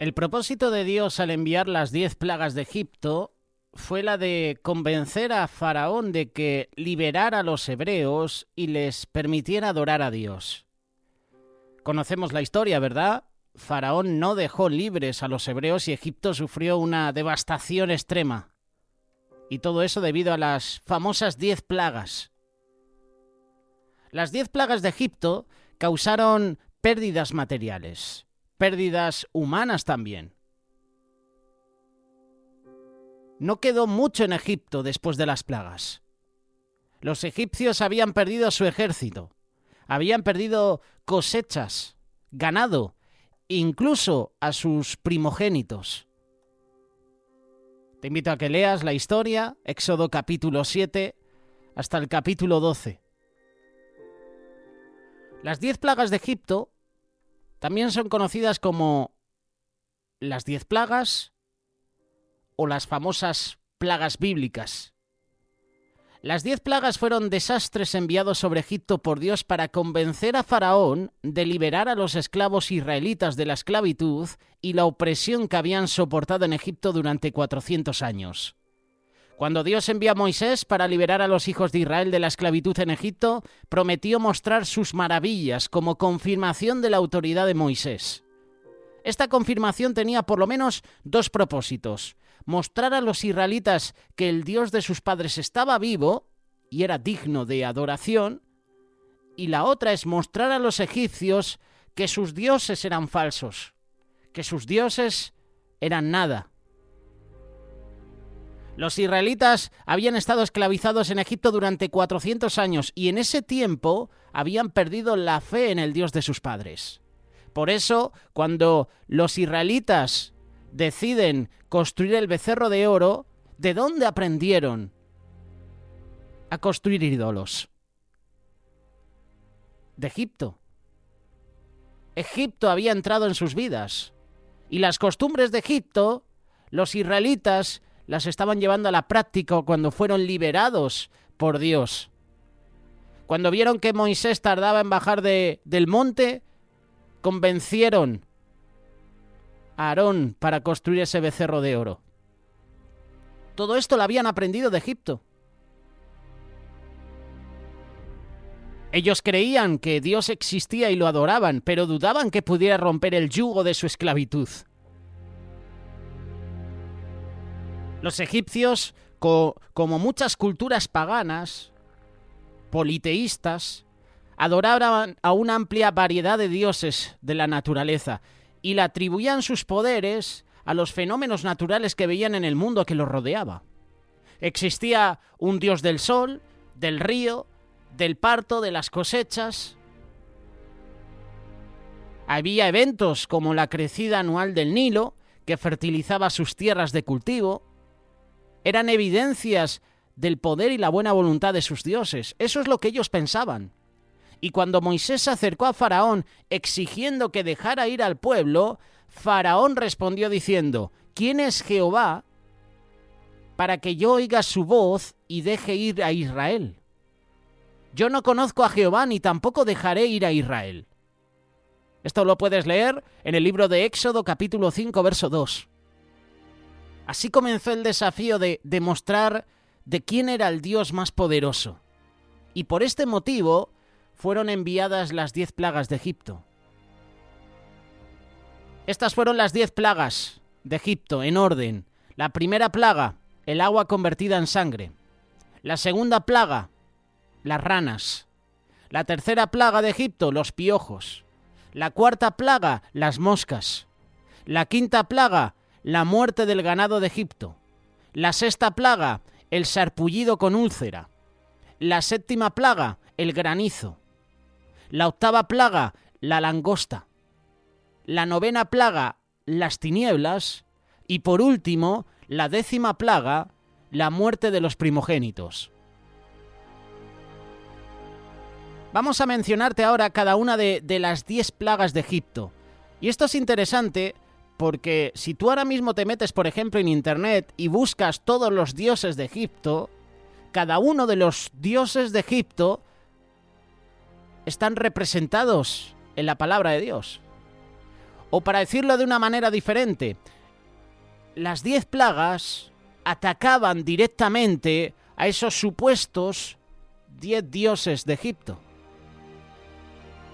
El propósito de Dios al enviar las 10 plagas de Egipto fue la de convencer a Faraón de que liberara a los hebreos y les permitiera adorar a Dios. Conocemos la historia, ¿verdad? Faraón no dejó libres a los hebreos y Egipto sufrió una devastación extrema. Y todo eso debido a las famosas 10 plagas. Las 10 plagas de Egipto causaron pérdidas materiales, pérdidas humanas también. No quedó mucho en Egipto después de las plagas. Los egipcios habían perdido su ejército, habían perdido cosechas, ganado, incluso a sus primogénitos. Te invito a que leas la historia, Éxodo capítulo 7 hasta el capítulo 12. Las 10 plagas de Egipto también son conocidas como las 10 plagas o las famosas plagas bíblicas. Las 10 plagas fueron desastres enviados sobre Egipto por Dios para convencer a Faraón de liberar a los esclavos israelitas de la esclavitud y la opresión que habían soportado en Egipto durante 400 años. Cuando Dios envió a Moisés para liberar a los hijos de Israel de la esclavitud en Egipto, prometió mostrar sus maravillas como confirmación de la autoridad de Moisés. Esta confirmación tenía por lo menos dos propósitos: mostrar a los israelitas que el Dios de sus padres estaba vivo y era digno de adoración, y la otra es mostrar a los egipcios que sus dioses eran falsos, que sus dioses eran nada. Los israelitas habían estado esclavizados en Egipto durante 400 años y en ese tiempo habían perdido la fe en el Dios de sus padres. Por eso, cuando los israelitas deciden construir el becerro de oro, ¿de dónde aprendieron a construir ídolos? De Egipto. Egipto había entrado en sus vidas y las costumbres de Egipto, los israelitas las estaban llevando a la práctica cuando fueron liberados por Dios. Cuando vieron que Moisés tardaba en bajar del monte, convencieron a Aarón para construir ese becerro de oro. Todo esto lo habían aprendido de Egipto. Ellos creían que Dios existía y lo adoraban, pero dudaban que pudiera romper el yugo de su esclavitud. Los egipcios, como muchas culturas paganas, politeístas, adoraban a una amplia variedad de dioses de la naturaleza y le atribuían sus poderes a los fenómenos naturales que veían en el mundo que los rodeaba. Existía un dios del sol, del río, del parto, de las cosechas. Había eventos como la crecida anual del Nilo, que fertilizaba sus tierras de cultivo. Eran evidencias del poder y la buena voluntad de sus dioses. Eso es lo que ellos pensaban. Y cuando Moisés se acercó a Faraón exigiendo que dejara ir al pueblo, Faraón respondió diciendo: ¿Quién es Jehová para que yo oiga su voz y deje ir a Israel? Yo no conozco a Jehová ni tampoco dejaré ir a Israel. Esto lo puedes leer en el libro de Éxodo capítulo 5 verso 2. Así comenzó el desafío de demostrar de quién era el Dios más poderoso. Y por este motivo fueron enviadas las 10 plagas de Egipto. Estas fueron las 10 plagas de Egipto en orden. La primera plaga, el agua convertida en sangre. La segunda plaga, las ranas. La tercera plaga de Egipto, los piojos. La cuarta plaga, las moscas. La quinta plaga, la muerte del ganado de Egipto. La sexta plaga, el sarpullido con úlcera. La séptima plaga, el granizo. La octava plaga, la langosta. La novena plaga, las tinieblas. Y por último, la 10ª plaga, la muerte de los primogénitos. Vamos a mencionarte ahora cada una de las 10 plagas de Egipto. Y esto es interesante porque si tú ahora mismo te metes, por ejemplo, en internet y buscas todos los dioses de Egipto, cada uno de los dioses de Egipto están representados en la palabra de Dios. O para decirlo de una manera diferente, las 10 plagas atacaban directamente a esos supuestos 10 dioses de Egipto.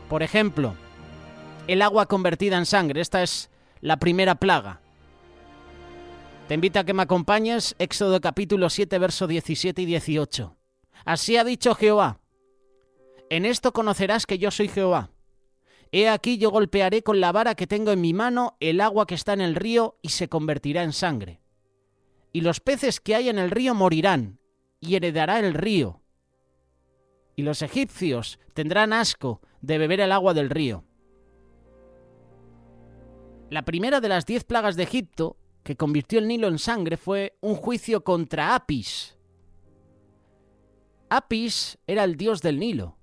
Por ejemplo, el agua convertida en sangre. Esta es la primera plaga. Te invito a que me acompañes, Éxodo capítulo 7, versos 17 y 18. Así ha dicho Jehová: en esto conocerás que yo soy Jehová. He aquí yo golpearé con la vara que tengo en mi mano el agua que está en el río y se convertirá en sangre. Y los peces que hay en el río morirán, y heredará el río. Y los egipcios tendrán asco de beber el agua del río. La primera de las 10 plagas de Egipto, que convirtió el Nilo en sangre, fue un juicio contra Apis. Apis era el dios del Nilo,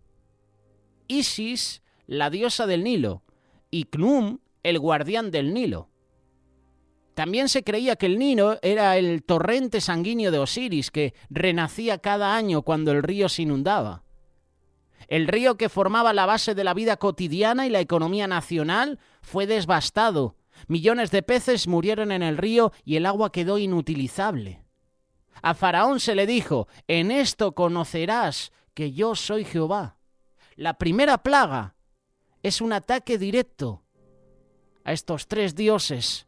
Isis, la diosa del Nilo, y Khnum, el guardián del Nilo. También se creía que el Nilo era el torrente sanguíneo de Osiris, que renacía cada año cuando el río se inundaba. El río que formaba la base de la vida cotidiana y la economía nacional fue devastado. Millones de peces murieron en el río y el agua quedó inutilizable. A Faraón se le dijo: en esto conocerás que yo soy Jehová. La primera plaga es un ataque directo a estos 3 dioses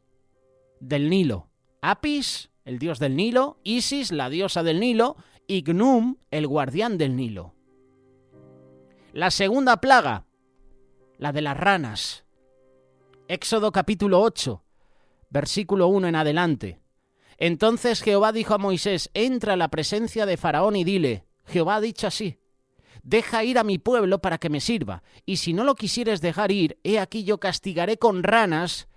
del Nilo. Apis, el dios del Nilo; Isis, la diosa del Nilo; y Khnum, el guardián del Nilo. La segunda plaga, la de las ranas. Éxodo capítulo 8, versículo 1 en adelante. Entonces Jehová dijo a Moisés: entra a la presencia de Faraón y dile: Jehová ha dicho así: deja ir a mi pueblo para que me sirva, y si no lo quisieres dejar ir, he aquí yo castigaré con ranas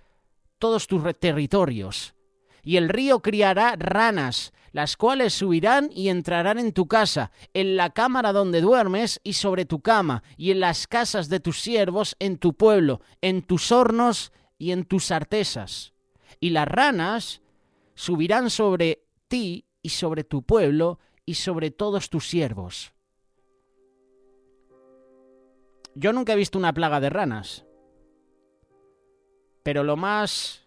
todos tus territorios. Y el río criará ranas, las cuales subirán y entrarán en tu casa, en la cámara donde duermes y sobre tu cama, y en las casas de tus siervos en tu pueblo, en tus hornos y en tus artesas. Y las ranas subirán sobre ti y sobre tu pueblo y sobre todos tus siervos. Yo nunca he visto una plaga de ranas, pero lo más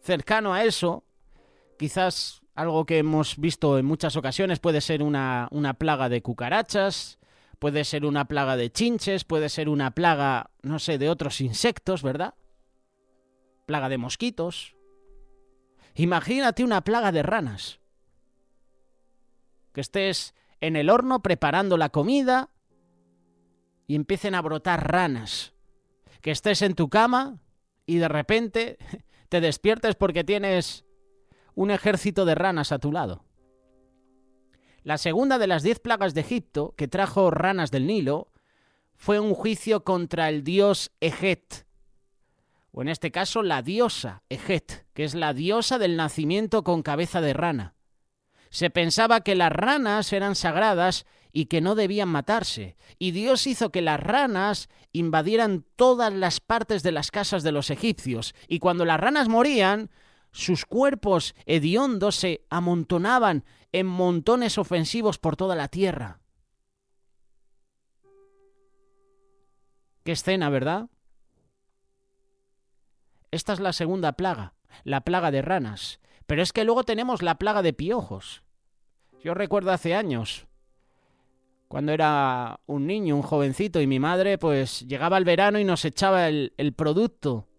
cercano a eso, quizás algo que hemos visto en muchas ocasiones, puede ser una plaga de cucarachas, puede ser una plaga de chinches, puede ser una plaga, no sé, de otros insectos, ¿verdad? Plaga de mosquitos. Imagínate una plaga de ranas. Que estés en el horno preparando la comida y empiecen a brotar ranas. Que estés en tu cama y de repente te despiertes porque tienes un ejército de ranas a tu lado. La segunda de las 10 plagas de Egipto, que trajo ranas del Nilo, fue un juicio contra el dios Ejet, o en este caso la diosa Ejet, que es la diosa del nacimiento con cabeza de rana. Se pensaba que las ranas eran sagradas y que no debían matarse, y Dios hizo que las ranas invadieran todas las partes de las casas de los egipcios, y cuando las ranas morían, sus cuerpos hediondos se amontonaban en montones ofensivos por toda la tierra. Qué escena, ¿verdad? Esta es la segunda plaga, la plaga de ranas. Pero es que luego tenemos la plaga de piojos. Yo recuerdo hace años, cuando era un niño, un jovencito, y mi madre pues llegaba el verano y nos echaba el producto,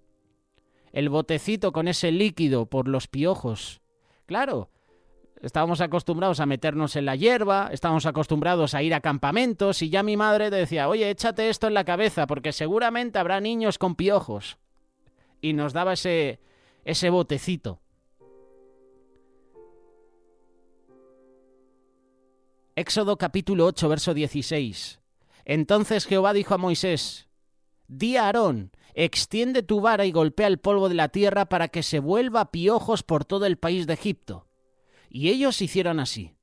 el botecito con ese líquido por los piojos. Claro, estábamos acostumbrados a meternos en la hierba, estábamos acostumbrados a ir a campamentos, y ya mi madre decía: oye, échate esto en la cabeza porque seguramente habrá niños con piojos. Y nos daba ese botecito. Éxodo capítulo 8, verso 16. Entonces Jehová dijo a Moisés: di a Aarón: extiende tu vara y golpea el polvo de la tierra para que se vuelva piojos por todo el país de Egipto. Y ellos hicieron así.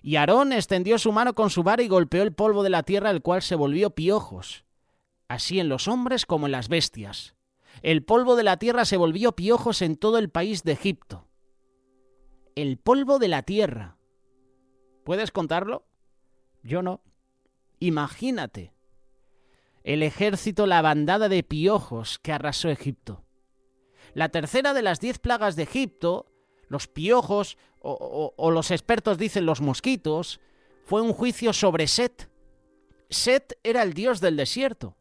Y Aarón extendió su mano con su vara y golpeó el polvo de la tierra, el cual se volvió piojos, así en los hombres como en las bestias. El polvo de la tierra se volvió piojos en todo el país de Egipto. El polvo de la tierra. ¿Puedes contarlo? Yo no. Imagínate el ejército, la bandada de piojos que arrasó Egipto. La tercera de las 10 plagas de Egipto, los piojos, o los expertos dicen los mosquitos, fue un juicio sobre Set. Set era el dios del desierto.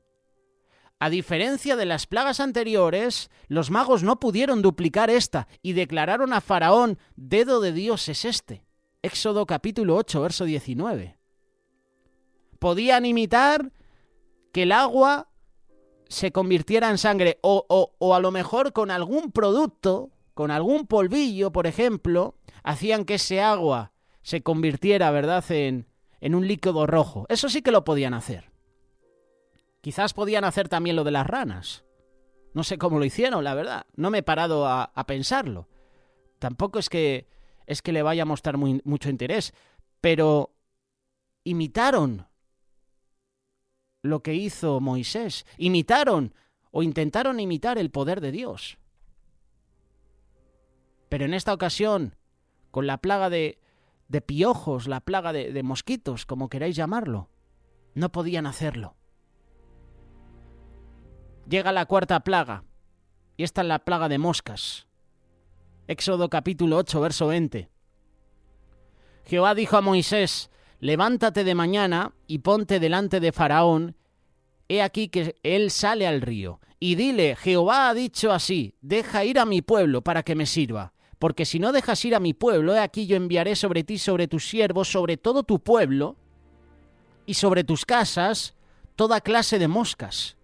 A diferencia de las plagas anteriores, los magos no pudieron duplicar esta y declararon a Faraón: dedo de Dios es este. Éxodo capítulo 8, verso 19. Podían imitar que el agua se convirtiera en sangre, o a lo mejor con algún producto, con algún polvillo, por ejemplo, hacían que ese agua se convirtiera, ¿verdad?, en un líquido rojo. Eso sí que lo podían hacer. Quizás podían hacer también lo de las ranas. No sé cómo lo hicieron, la verdad. No me he parado a pensarlo. Tampoco es que le vaya a mostrar mucho interés, pero imitaron lo que hizo Moisés. Imitaron o intentaron imitar el poder de Dios. Pero en esta ocasión, con la plaga de piojos, la plaga de mosquitos, como queráis llamarlo, no podían hacerlo. Llega la cuarta plaga, y esta es la plaga de moscas. Éxodo capítulo 8, verso 20. Jehová dijo a Moisés: levántate de mañana y ponte delante de Faraón. He aquí que él sale al río. Y dile: Jehová ha dicho así: deja ir a mi pueblo para que me sirva. Porque si no dejas ir a mi pueblo, he aquí yo enviaré sobre ti, sobre tus siervos, sobre todo tu pueblo, y sobre tus casas, toda clase de moscas.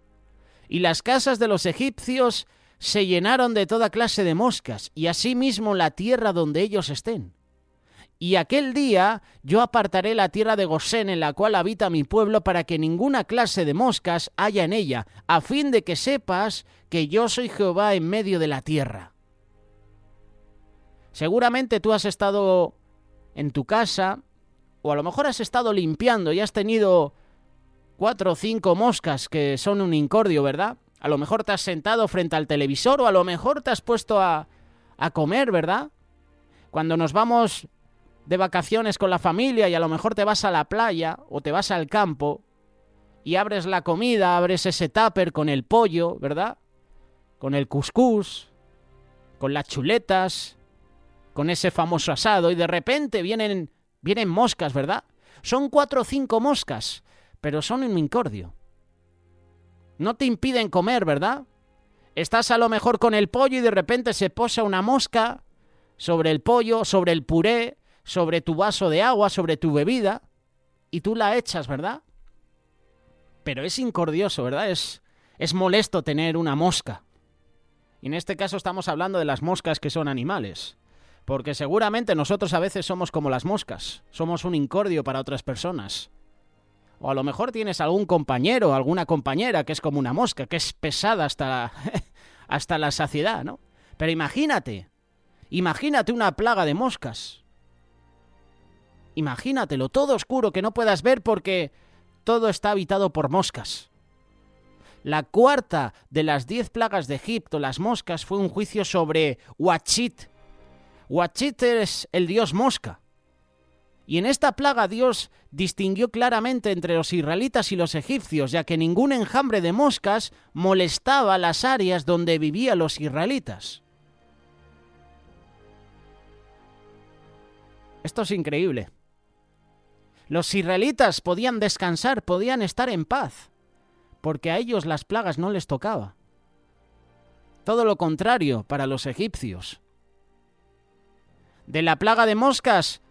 Y las casas de los egipcios se llenaron de toda clase de moscas, y asimismo la tierra donde ellos estén. Y aquel día yo apartaré la tierra de Gosén, en la cual habita mi pueblo, para que ninguna clase de moscas haya en ella, a fin de que sepas que yo soy Jehová en medio de la tierra. Seguramente tú has estado en tu casa, o a lo mejor has estado limpiando y has tenido 4 o 5 moscas que son un incordio, ¿verdad? A lo mejor te has sentado frente al televisor, o a lo mejor te has puesto a comer, ¿verdad? Cuando nos vamos de vacaciones con la familia y a lo mejor te vas a la playa o te vas al campo y abres la comida, abres ese tupper con el pollo, ¿verdad? Con el cuscús, con las chuletas, con ese famoso asado, y de repente vienen moscas, ¿verdad? Son 4 o 5 moscas, pero son un incordio. No te impiden comer, ¿verdad? Estás a lo mejor con el pollo y de repente se posa una mosca sobre el pollo, sobre el puré, sobre tu vaso de agua, sobre tu bebida, y tú la echas, ¿verdad? Pero es incordioso, ¿verdad? Es molesto tener una mosca. Y en este caso estamos hablando de las moscas que son animales, porque seguramente nosotros a veces somos como las moscas, somos un incordio para otras personas. O a lo mejor tienes algún compañero o alguna compañera que es como una mosca, que es pesada hasta la saciedad, ¿no? Pero imagínate una plaga de moscas. Imagínatelo, todo oscuro, que no puedas ver porque todo está habitado por moscas. La cuarta de las 10 plagas de Egipto, las moscas, fue un juicio sobre Huachit. Huachit es el dios mosca. Y en esta plaga Dios distinguió claramente entre los israelitas y los egipcios, ya que ningún enjambre de moscas molestaba las áreas donde vivían los israelitas. Esto es increíble. Los israelitas podían descansar, podían estar en paz, porque a ellos las plagas no les tocaba. Todo lo contrario para los egipcios. De la plaga de moscas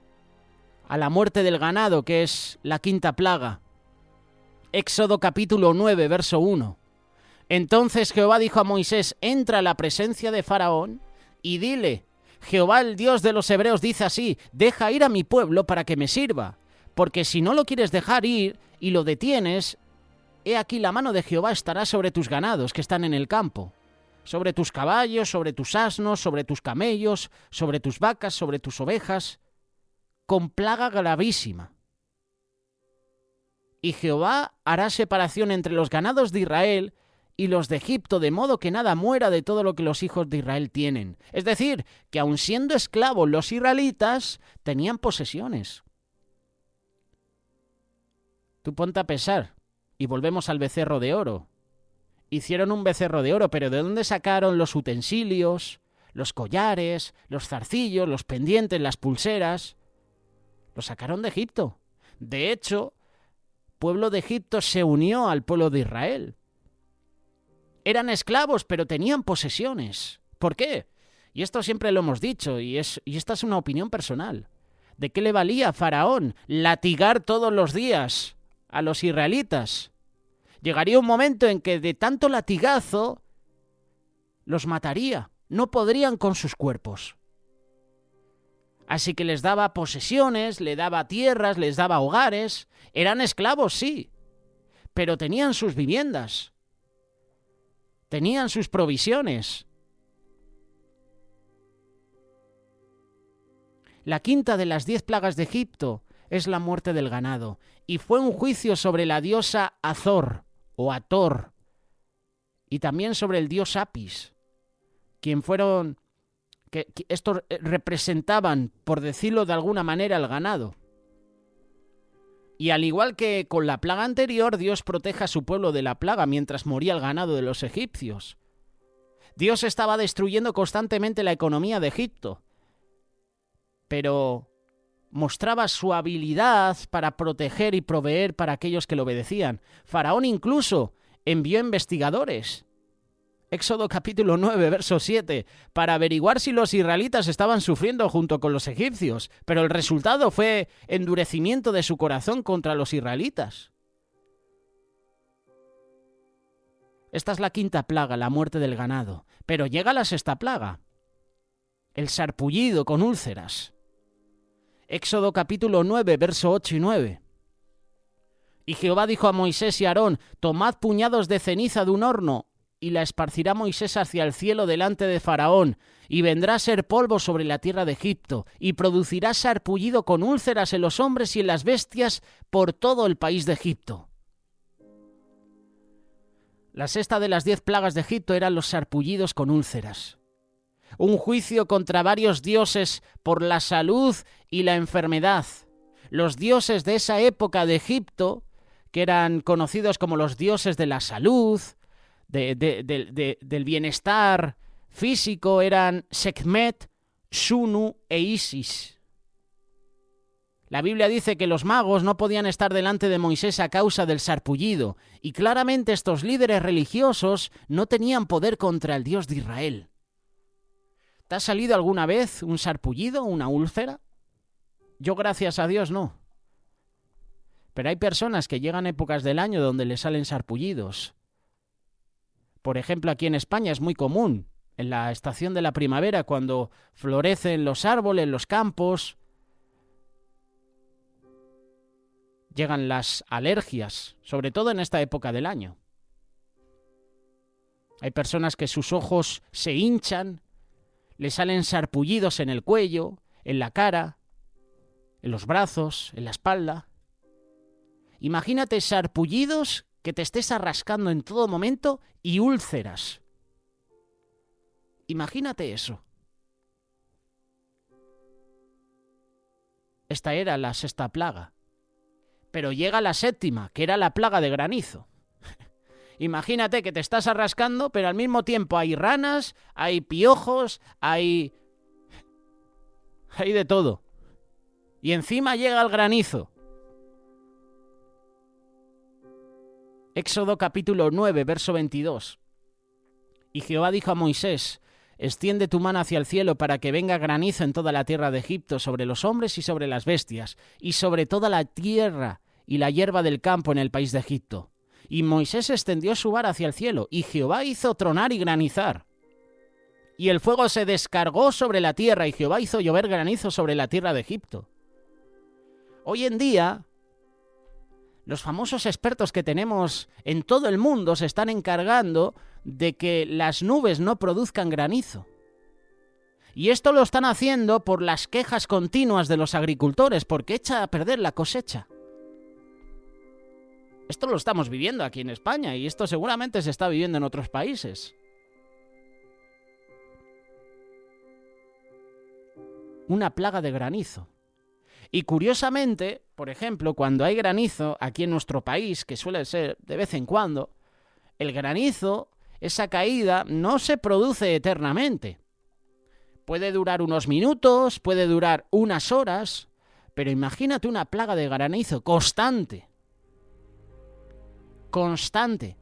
a la muerte del ganado, que es la quinta plaga. Éxodo capítulo 9, verso 1. Entonces Jehová dijo a Moisés: entra a la presencia de Faraón y dile: Jehová, el Dios de los hebreos, dice así: deja ir a mi pueblo para que me sirva, porque si no lo quieres dejar ir y lo detienes, he aquí la mano de Jehová estará sobre tus ganados que están en el campo, sobre tus caballos, sobre tus asnos, sobre tus camellos, sobre tus vacas, sobre tus ovejas, con plaga gravísima. Y Jehová hará separación entre los ganados de Israel y los de Egipto, de modo que nada muera de todo lo que los hijos de Israel tienen. Es decir, que aun siendo esclavos los israelitas, tenían posesiones. Tú ponte a pensar, y volvemos al becerro de oro. hicieron un becerro de oro, pero ¿de dónde sacaron los utensilios, los collares, los zarcillos, los pendientes, las pulseras? Los sacaron de Egipto. De hecho, el pueblo de Egipto se unió al pueblo de Israel. Eran esclavos, pero tenían posesiones. ¿Por qué? Y esto siempre lo hemos dicho, y esta es una opinión personal. ¿De qué le valía a Faraón latigar todos los días a los israelitas? Llegaría un momento en que de tanto latigazo los mataría. No podrían con sus cuerpos. Así que les daba posesiones, les daba tierras, les daba hogares. Eran esclavos, sí, pero tenían sus viviendas. Tenían sus provisiones. La quinta de las 10 plagas de Egipto es la muerte del ganado, y fue un juicio sobre la diosa Azor o Ator, y también sobre el dios Apis, quien fueron, que estos representaban, por decirlo de alguna manera, el ganado. Y al igual que con la plaga anterior, Dios protege a su pueblo de la plaga mientras moría el ganado de los egipcios. Dios estaba destruyendo constantemente la economía de Egipto, pero mostraba su habilidad para proteger y proveer para aquellos que le obedecían. Faraón incluso envió investigadores. Éxodo capítulo 9, verso 7, para averiguar si los israelitas estaban sufriendo junto con los egipcios, pero el resultado fue endurecimiento de su corazón contra los israelitas. Esta es la quinta plaga, la muerte del ganado. Pero llega la sexta plaga, el sarpullido con úlceras. Éxodo capítulo 9, verso 8 y 9. Y Jehová dijo a Moisés y a Aarón: tomad puñados de ceniza de un horno, y la esparcirá Moisés hacia el cielo delante de Faraón, y vendrá a ser polvo sobre la tierra de Egipto, y producirá sarpullido con úlceras en los hombres y en las bestias por todo el país de Egipto. La sexta de las 10 plagas de Egipto eran los sarpullidos con úlceras. Un juicio contra varios dioses por la salud y la enfermedad. Los dioses de esa época de Egipto, que eran conocidos como los dioses de la salud, del bienestar físico, eran Sekhmet, Shunu e Isis. La Biblia dice que los magos no podían estar delante de Moisés a causa del sarpullido, y claramente estos líderes religiosos no tenían poder contra el Dios de Israel. ¿Te ha salido alguna vez un sarpullido, una úlcera? Yo, gracias a Dios, no. Pero hay personas que llegan épocas del año donde les salen sarpullidos. Por ejemplo, aquí en España es muy común, en la estación de la primavera, cuando florecen los árboles, los campos, llegan las alergias, sobre todo en esta época del año. Hay personas que sus ojos se hinchan, les salen sarpullidos en el cuello, en la cara, en los brazos, en la espalda. Imagínate sarpullidos que te estés arrascando en todo momento y úlceras. Imagínate eso. Esta era la sexta plaga. Pero llega la séptima, que era la plaga de granizo. Imagínate que te estás arrascando, pero al mismo tiempo hay ranas, hay piojos, hay de todo. Y encima llega el granizo. Éxodo capítulo 9, verso 22. Y Jehová dijo a Moisés: extiende tu mano hacia el cielo para que venga granizo en toda la tierra de Egipto, sobre los hombres y sobre las bestias, y sobre toda la tierra y la hierba del campo en el país de Egipto. Y Moisés extendió su vara hacia el cielo, y Jehová hizo tronar y granizar. Y el fuego se descargó sobre la tierra, y Jehová hizo llover granizo sobre la tierra de Egipto. Hoy en día, los famosos expertos que tenemos en todo el mundo se están encargando de que las nubes no produzcan granizo. Y esto lo están haciendo por las quejas continuas de los agricultores, porque echa a perder la cosecha. Esto lo estamos viviendo aquí en España, y esto seguramente se está viviendo en otros países. Una plaga de granizo. Y curiosamente, por ejemplo, cuando hay granizo aquí en nuestro país, que suele ser de vez en cuando, el granizo, esa caída, no se produce eternamente. Puede durar unos minutos, puede durar unas horas, pero imagínate una plaga de granizo constante. Constante.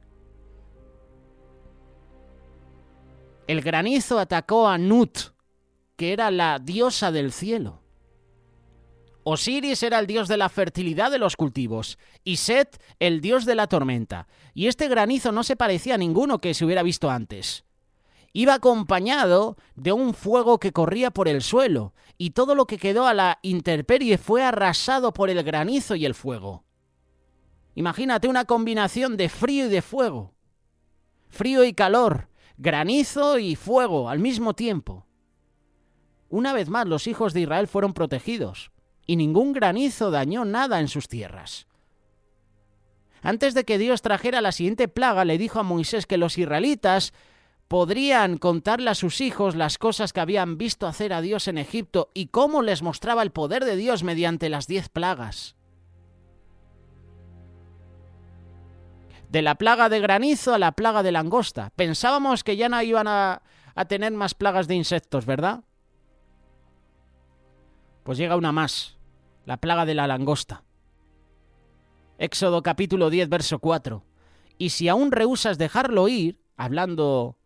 El granizo atacó a Nut, que era la diosa del cielo. Osiris era el dios de la fertilidad de los cultivos y Set el dios de la tormenta. Y este granizo no se parecía a ninguno que se hubiera visto antes. Iba acompañado de un fuego que corría por el suelo y todo lo que quedó a la intemperie fue arrasado por el granizo y el fuego. Imagínate una combinación de frío y de fuego. Frío y calor, granizo y fuego al mismo tiempo. Una vez más los hijos de Israel fueron protegidos y ningún granizo dañó nada en sus tierras. Antes de que Dios trajera la siguiente plaga, le dijo a Moisés que los israelitas podrían contarle a sus hijos las cosas que habían visto hacer a Dios en Egipto y cómo les mostraba el poder de Dios mediante las 10 plagas. De la plaga de granizo a la plaga de langosta. Pensábamos que ya no iban a tener más plagas de insectos, ¿verdad? Pues llega una más, la plaga de la langosta. Éxodo capítulo 10, verso 4. Y si aún rehusas dejarlo ir, hablando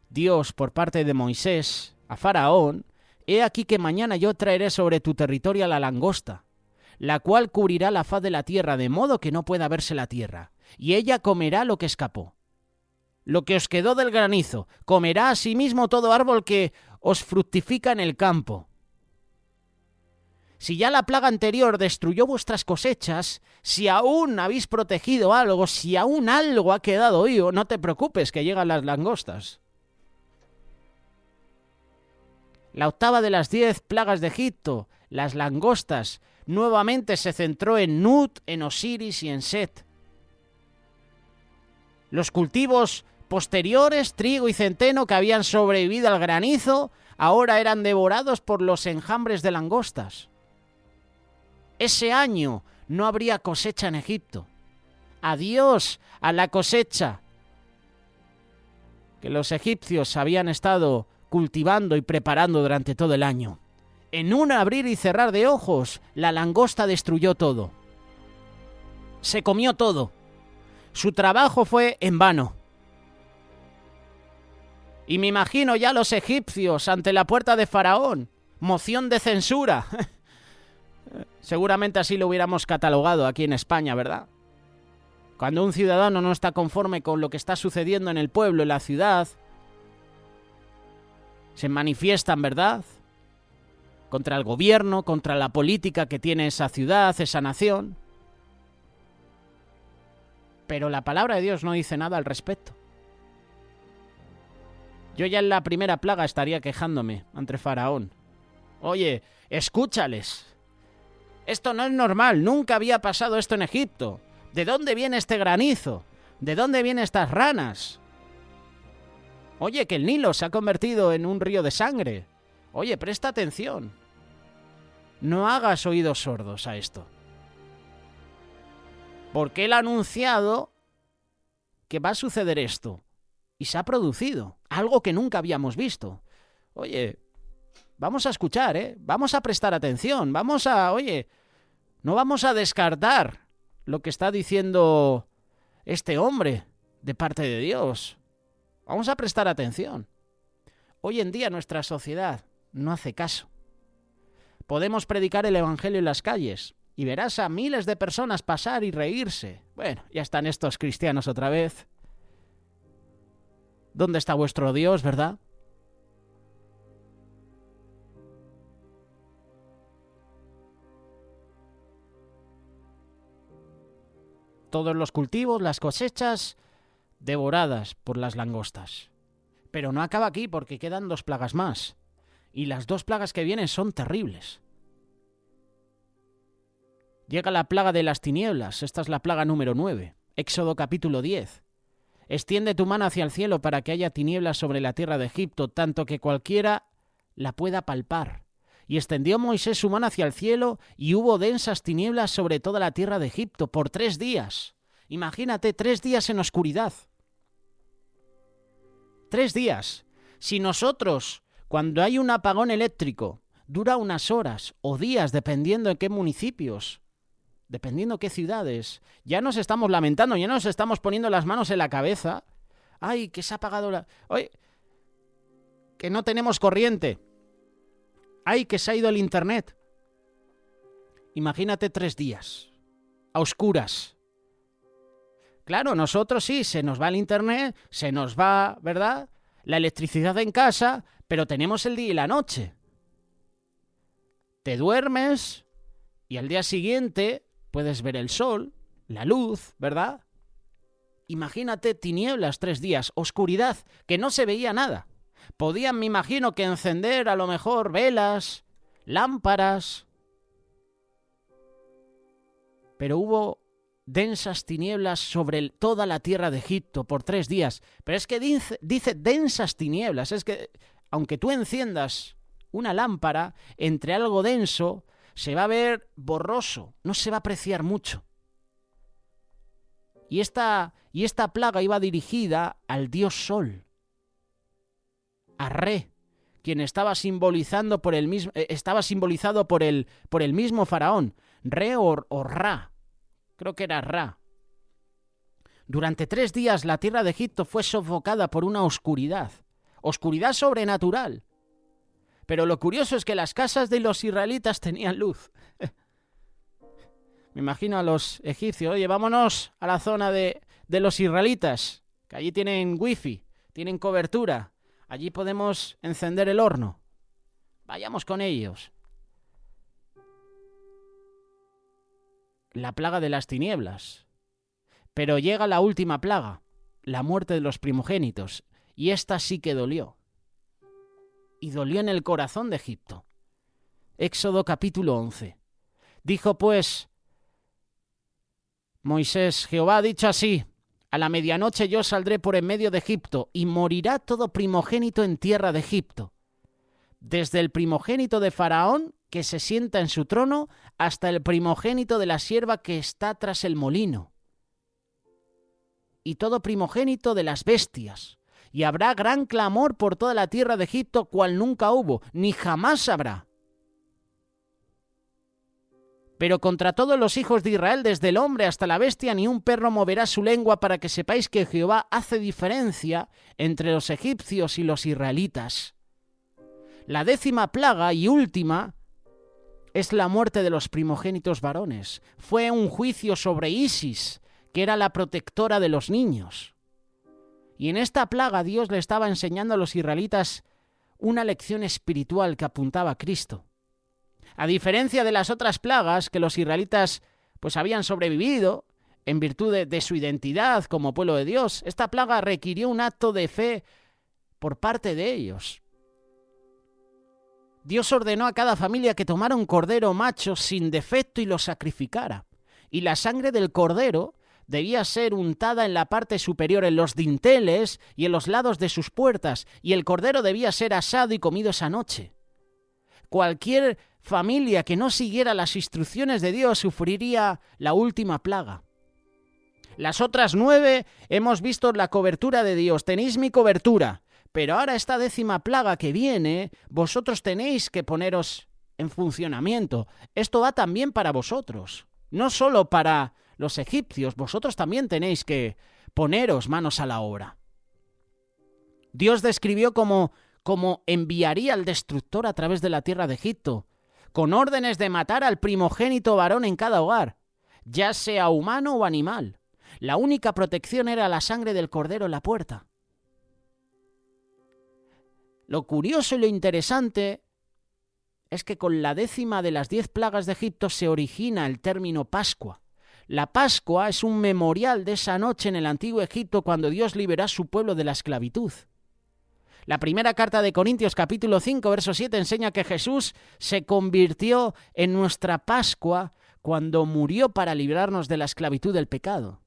Dios por parte de Moisés a Faraón, he aquí que mañana yo traeré sobre tu territorio a la langosta, la cual cubrirá la faz de la tierra, de modo que no pueda verse la tierra, y ella comerá lo que escapó. Lo que os quedó del granizo, comerá asimismo todo árbol que os fructifica en el campo. Si ya la plaga anterior destruyó vuestras cosechas, si aún habéis protegido algo, si aún algo ha quedado vivo, no te preocupes que llegan las langostas. La octava de las 10 plagas de Egipto, las langostas, nuevamente se centró en Nut, en Osiris y en Set. Los cultivos posteriores, trigo y centeno, que habían sobrevivido al granizo, ahora eran devorados por los enjambres de langostas. Ese año no habría cosecha en Egipto. Adiós a la cosecha que los egipcios habían estado cultivando y preparando durante todo el año. En un abrir y cerrar de ojos, la langosta destruyó todo. Se comió todo. Su trabajo fue en vano. Y me imagino ya los egipcios ante la puerta de Faraón. Moción de censura. Seguramente así lo hubiéramos catalogado aquí en España, ¿verdad? Cuando un ciudadano no está conforme con lo que está sucediendo en el pueblo, en la ciudad, se manifiestan, ¿verdad?, contra el gobierno, contra la política que tiene esa ciudad, esa nación. Pero la palabra de Dios no dice nada al respecto. Yo ya en la primera plaga estaría quejándome ante Faraón. Oye, escúchales. Esto no es normal, nunca había pasado esto en Egipto. ¿De dónde viene este granizo? ¿De dónde vienen estas ranas? Oye, que el Nilo se ha convertido en un río de sangre. Oye, presta atención. No hagas oídos sordos a esto. Porque él ha anunciado que va a suceder esto. Y se ha producido. Algo que nunca habíamos visto. Oye, vamos a escuchar, ¿eh? Vamos a prestar atención. No vamos a descartar lo que está diciendo este hombre de parte de Dios. Vamos a prestar atención. Hoy en día nuestra sociedad no hace caso. Podemos predicar el evangelio en las calles y verás a miles de personas pasar y reírse. Bueno, ya están estos cristianos otra vez. ¿Dónde está vuestro Dios, verdad? Todos los cultivos, las cosechas, devoradas por las langostas. Pero no acaba aquí porque quedan 2 plagas más. Y las 2 plagas que vienen son terribles. Llega la plaga de las tinieblas. Esta es la plaga número 9. Éxodo capítulo 10. Extiende tu mano hacia el cielo para que haya tinieblas sobre la tierra de Egipto, tanto que cualquiera la pueda palpar. Y extendió Moisés su mano hacia el cielo, y hubo densas tinieblas sobre toda la tierra de Egipto por 3 días. Imagínate, 3 días en oscuridad. 3 días. Si nosotros, cuando hay un apagón eléctrico, dura unas horas o días, dependiendo en qué municipios, dependiendo qué ciudades, ya nos estamos lamentando, ya nos estamos poniendo las manos en la cabeza. ¡Ay, que se ha apagado la... ¡Ay, que no tenemos corriente! ¡Ay, que se ha ido el internet! Imagínate 3 días, a oscuras. Claro, nosotros sí, se nos va el internet, se nos va, ¿verdad?, la electricidad en casa, pero tenemos el día y la noche. Te duermes y al día siguiente puedes ver el sol, la luz, ¿verdad? Imagínate tinieblas 3 días, oscuridad, que no se veía nada. Podían, me imagino, que encender a lo mejor velas, lámparas. Pero hubo densas tinieblas sobre toda la tierra de Egipto por 3 días. Pero es que dice densas tinieblas. Es que aunque tú enciendas una lámpara, entre algo denso se va a ver borroso, no se va a apreciar mucho. Y esta plaga iba dirigida al dios Sol, a Re, quien estaba simbolizado por el mismo faraón, Re o Ra. Creo que era Ra. Durante 3 días la tierra de Egipto fue sofocada por una oscuridad sobrenatural. Pero lo curioso es que las casas de los israelitas tenían luz. Me imagino a los egipcios, oye, vámonos a la zona de los israelitas, que allí tienen wifi, tienen cobertura, allí podemos encender el horno. Vayamos con ellos. La plaga de las tinieblas. Pero llega la última plaga, la muerte de los primogénitos, y esta sí que dolió. Y dolió en el corazón de Egipto. Éxodo capítulo 11. Dijo pues Moisés: Jehová ha dicho así: a la medianoche yo saldré por en medio de Egipto, y morirá todo primogénito en tierra de Egipto, desde el primogénito de Faraón, que se sienta en su trono, hasta el primogénito de la sierva que está tras el molino, y todo primogénito de las bestias. Y habrá gran clamor por toda la tierra de Egipto, cual nunca hubo, ni jamás habrá. Pero contra todos los hijos de Israel, desde el hombre hasta la bestia, ni un perro moverá su lengua, para que sepáis que Jehová hace diferencia entre los egipcios y los israelitas. La 10ª plaga y última es la muerte de los primogénitos varones. Fue un juicio sobre Isis, que era la protectora de los niños. Y en esta plaga Dios le estaba enseñando a los israelitas una lección espiritual que apuntaba a Cristo. A diferencia de las otras plagas que los israelitas pues habían sobrevivido en virtud de su identidad como pueblo de Dios, esta plaga requirió un acto de fe por parte de ellos. Dios ordenó a cada familia que tomara un cordero macho sin defecto y lo sacrificara. Y la sangre del cordero debía ser untada en la parte superior, en los dinteles y en los lados de sus puertas, y el cordero debía ser asado y comido esa noche. Cualquier familia que no siguiera las instrucciones de Dios sufriría la última plaga. Las otras 9 hemos visto la cobertura de Dios. Tenéis mi cobertura. Pero ahora esta 10ª plaga que viene, vosotros tenéis que poneros en funcionamiento. Esto va también para vosotros. No solo para los egipcios, vosotros también tenéis que poneros manos a la obra. Dios describió cómo enviaría al destructor a través de la tierra de Egipto, con órdenes de matar al primogénito varón en cada hogar, ya sea humano o animal. La única protección era la sangre del cordero en la puerta. Lo curioso y lo interesante es que con la 10ª de las 10 plagas de Egipto se origina el término Pascua. La Pascua es un memorial de esa noche en el antiguo Egipto, cuando Dios liberó a su pueblo de la esclavitud. La primera carta de Corintios capítulo 5 verso 7 enseña que Jesús se convirtió en nuestra Pascua cuando murió para librarnos de la esclavitud del pecado.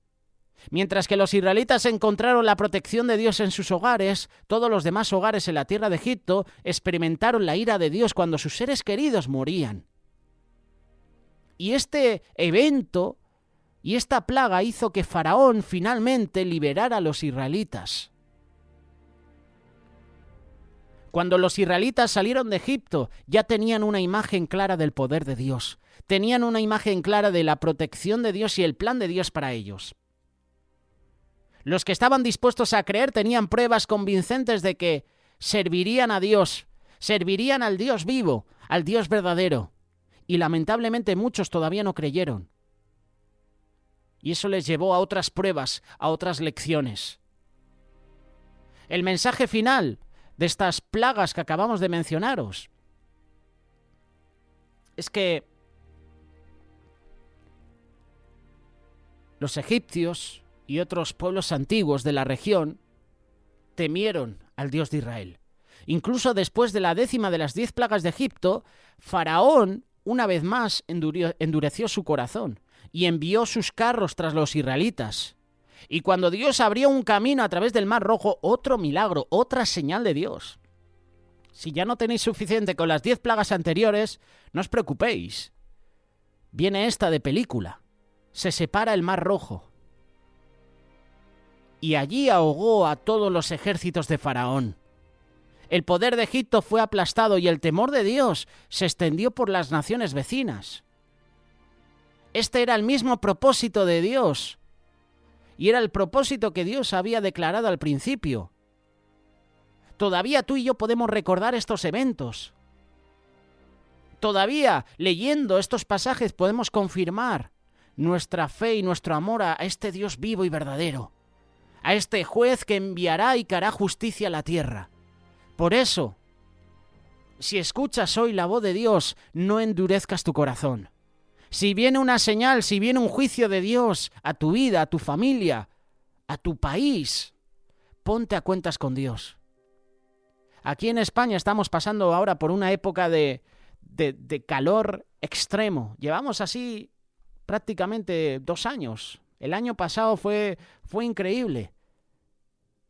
Mientras que los israelitas encontraron la protección de Dios en sus hogares, todos los demás hogares en la tierra de Egipto experimentaron la ira de Dios cuando sus seres queridos morían. Y este evento y esta plaga hizo que Faraón finalmente liberara a los israelitas. Cuando los israelitas salieron de Egipto, ya tenían una imagen clara del poder de Dios. Tenían una imagen clara de la protección de Dios y el plan de Dios para ellos. Los que estaban dispuestos a creer tenían pruebas convincentes de que servirían a Dios, servirían al Dios vivo, al Dios verdadero. Y lamentablemente muchos todavía no creyeron. Y eso les llevó a otras pruebas, a otras lecciones. El mensaje final de estas plagas que acabamos de mencionaros es que los egipcios y otros pueblos antiguos de la región temieron al Dios de Israel. Incluso después de la 10ª de las 10 plagas de Egipto, Faraón una vez más endureció su corazón y envió sus carros tras los israelitas. Y cuando Dios abrió un camino a través del Mar Rojo, otro milagro, otra señal de Dios. Si ya no tenéis suficiente con las 10 plagas anteriores, no os preocupéis. Viene esta de película. Se separa el Mar Rojo. Y allí ahogó a todos los ejércitos de Faraón. El poder de Egipto fue aplastado y el temor de Dios se extendió por las naciones vecinas. Este era el mismo propósito de Dios. Y era el propósito que Dios había declarado al principio. Todavía tú y yo podemos recordar estos eventos. Todavía, leyendo estos pasajes, podemos confirmar nuestra fe y nuestro amor a este Dios vivo y verdadero, a este juez que enviará y que hará justicia a la tierra. Por eso, si escuchas hoy la voz de Dios, no endurezcas tu corazón. Si viene una señal, si viene un juicio de Dios a tu vida, a tu familia, a tu país, ponte a cuentas con Dios. Aquí en España estamos pasando ahora por una época de calor extremo. Llevamos así prácticamente 2 años. El año pasado fue increíble.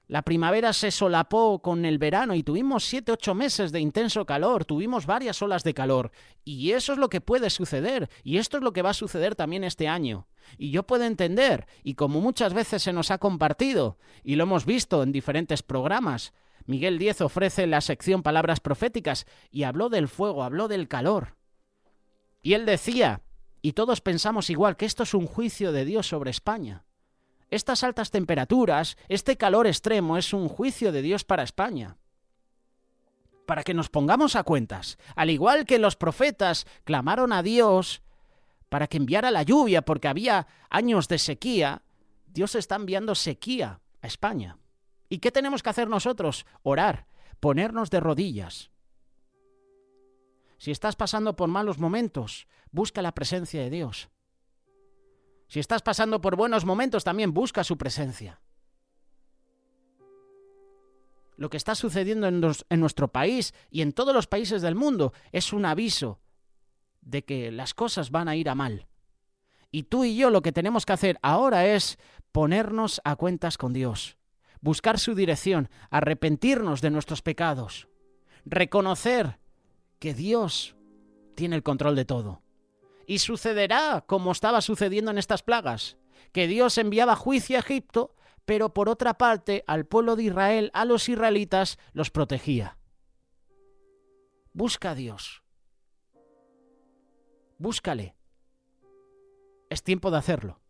La primavera se solapó con el verano y tuvimos 7-8 meses de intenso calor, tuvimos varias olas de calor. Y eso es lo que puede suceder, y esto es lo que va a suceder también este año. Y yo puedo entender, y como muchas veces se nos ha compartido, y lo hemos visto en diferentes programas, Miguel Díez ofrece la sección Palabras Proféticas, y habló del fuego, habló del calor. Y él decía, y todos pensamos igual, que esto es un juicio de Dios sobre España. Estas altas temperaturas, este calor extremo es un juicio de Dios para España. Para que nos pongamos a cuentas, al igual que los profetas clamaron a Dios para que enviara la lluvia porque había años de sequía, Dios está enviando sequía a España. ¿Y qué tenemos que hacer nosotros? Orar, ponernos de rodillas. Si estás pasando por malos momentos, busca la presencia de Dios. Si estás pasando por buenos momentos, también busca su presencia. Lo que está sucediendo en nuestro país y en todos los países del mundo es un aviso de que las cosas van a ir a mal. Y tú y yo lo que tenemos que hacer ahora es ponernos a cuentas con Dios, buscar su dirección, arrepentirnos de nuestros pecados, reconocer que Dios tiene el control de todo. Y sucederá como estaba sucediendo en estas plagas, que Dios enviaba juicio a Egipto, pero por otra parte al pueblo de Israel, a los israelitas, los protegía. Busca a Dios. Búscale. Es tiempo de hacerlo.